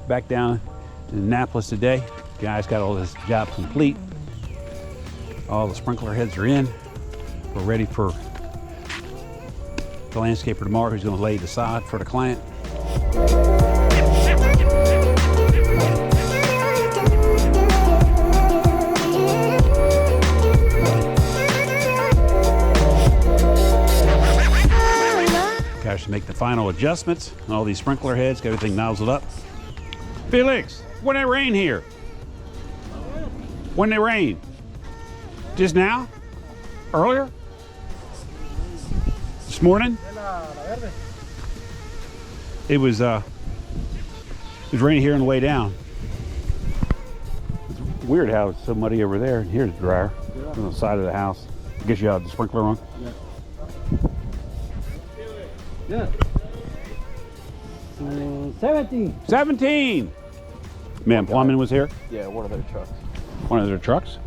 back down in Annapolis today. Guys got all this job complete. All the sprinkler heads are in. We're ready for the landscaper tomorrow who's going to lay the sod for the client. Guys should make the final adjustments on all these sprinkler heads, get everything nozzled up. Felix, when it rain here? When it rain? Just now? Earlier? This morning? It was raining here on the way down. It's weird how it's so muddy over there. Here's the dryer on the side of the house. I guess you have the sprinkler on. Yeah. 17. 17! Man, plumbing was here? Yeah, one of their trucks. One of their trucks?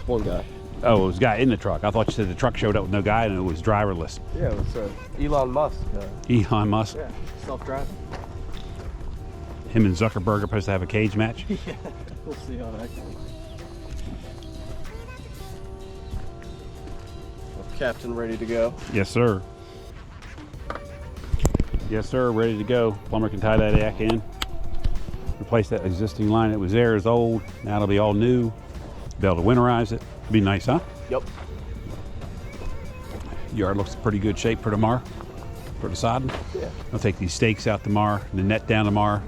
One guy. Oh, it was a guy in the truck. I thought you said the truck showed up with no guy and it was driverless. Yeah, it was Elon Musk. Elon Musk? Yeah, self-driving. Him and Zuckerberg are supposed to have a cage match? Yeah, we'll see how that goes. Captain ready to go. Yes, sir. Yes, sir, ready to go. Plumber can tie that jack in. Replace that existing line that was there is old. Now it'll be all new. Be able to winterize it. Be nice, huh? Yep. Yard looks in pretty good shape for tomorrow. For the sodding. Yeah. I'll take these stakes out tomorrow, the net down tomorrow.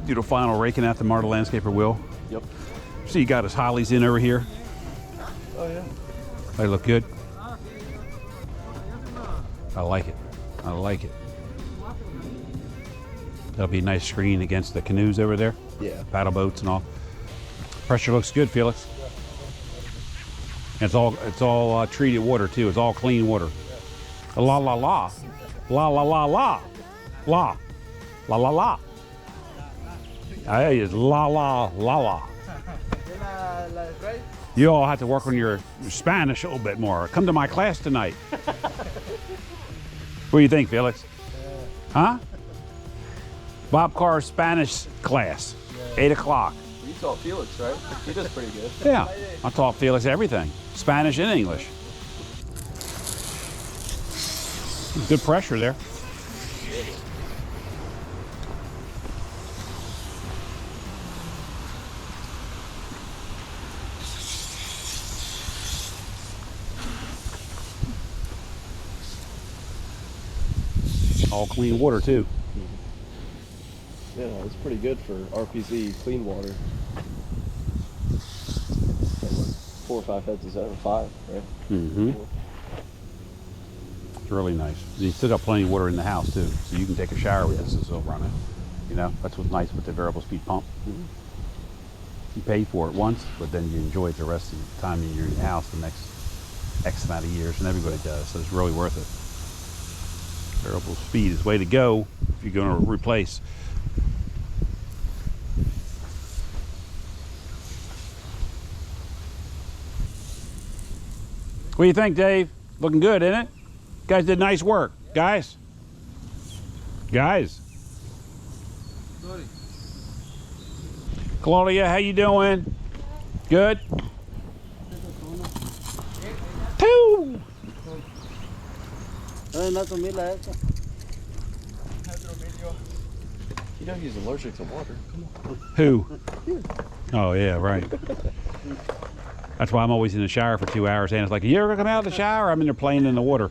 Do the final raking out tomorrow, the landscaper will. Yep. See, you got his hollies in over here. Oh yeah. They look good. I like it. I like it. That'll be a nice screen against the canoes over there. Yeah. Paddle boats and all. Pressure looks good, Felix. It's all treated water too. It's all clean water. La la la, la la la la, la, la la la. Hey, it's la la la la. You all have to work on your Spanish a little bit more. Come to my class tonight. What do you think, Felix? Huh? Bob Carr's Spanish class, 8 o'clock. You taught Felix, right? He does pretty good. Yeah, I taught Felix everything, Spanish and English. Good pressure there. All clean water too. Yeah, it's pretty good for RPZ clean water. 4 or 5 heads is over 5, right? Mm-hmm. It's really nice. You still got plenty of water in the house too, so you can take a shower with this and still run it. You know, that's what's nice with the variable speed pump. Mm-hmm. You pay for it once, but then you enjoy it the rest of the time you're in your house the next X amount of years, and everybody does, so it's really worth it. Variable speed is the way to go if you're going to replace. What do you think, Dave? Looking good, isn't it? Guys did nice work. Guys? Guys? Sorry. Claudia, how you doing? Good? 2! You know he's allergic to water. Come on. Who? Oh, yeah, right. That's why I'm always in the shower for 2 hours. And it's like, you ever come out of the shower? I'm in there playing in the water.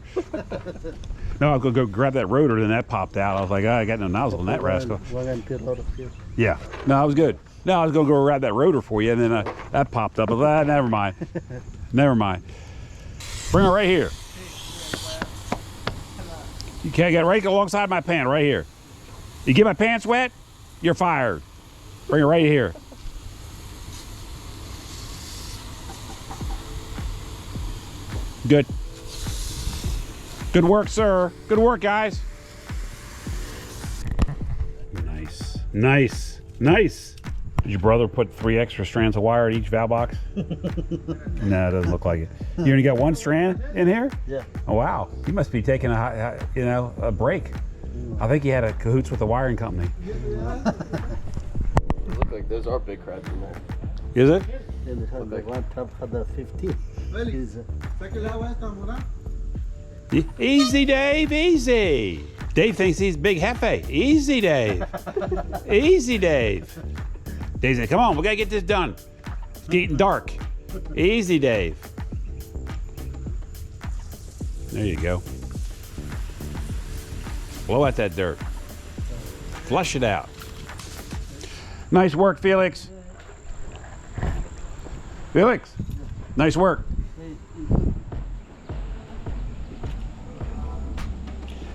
No, I'll go grab that rotor, then that popped out. I was like, oh, I got no nozzle in that rascal. Yeah, no, I was good. No, I was gonna go grab that rotor for you, and then that popped up. I was like, never mind. Never mind. Bring it right here. You can't get right alongside my pant, right here. You get my pants wet, you're fired. Bring it right here. Good. Good work, sir. Good work, guys. Nice. Nice. Nice. Did your brother put 3 extra strands of wire in each valve box? No, it doesn't look like it. You only got 1 strand in here? Yeah. Oh, wow. You must be taking a break. I think he had a cahoots with the wiring company. Those are big crabs in there. Is it? Then it has the one top had the 15. Is, Easy, Dave, easy. Dave thinks he's big hefe. Easy, Dave. Easy, Dave. Dave said, come on, we gotta get this done. It's getting dark. Easy, Dave. There you go. Blow out that dirt. Flush it out. Nice work, Felix. Felix, nice work.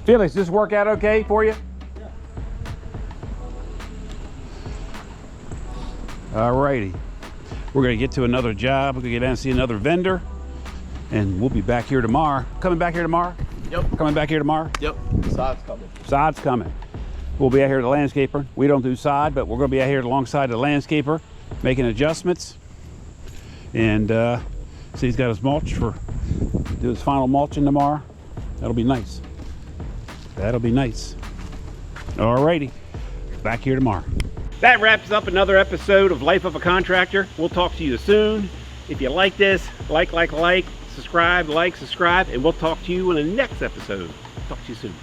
Felix, does this work out okay for you? All righty. We're gonna get to another job. We're gonna get down and see another vendor. And we'll be back here tomorrow. Coming back here tomorrow? Yep. Coming back here tomorrow? Yep. Sod's coming. Sod's coming. We'll be out here at the landscaper. We don't do sod, but we're gonna be out here alongside the landscaper, making adjustments. And see, he's got his mulch do his final mulching tomorrow. That'll be nice. That'll be nice. All righty, back here tomorrow. That wraps up another episode of Life of a Contractor. We'll talk to you soon. If you like this, like, subscribe, and we'll talk to you in the next episode. Talk to you soon.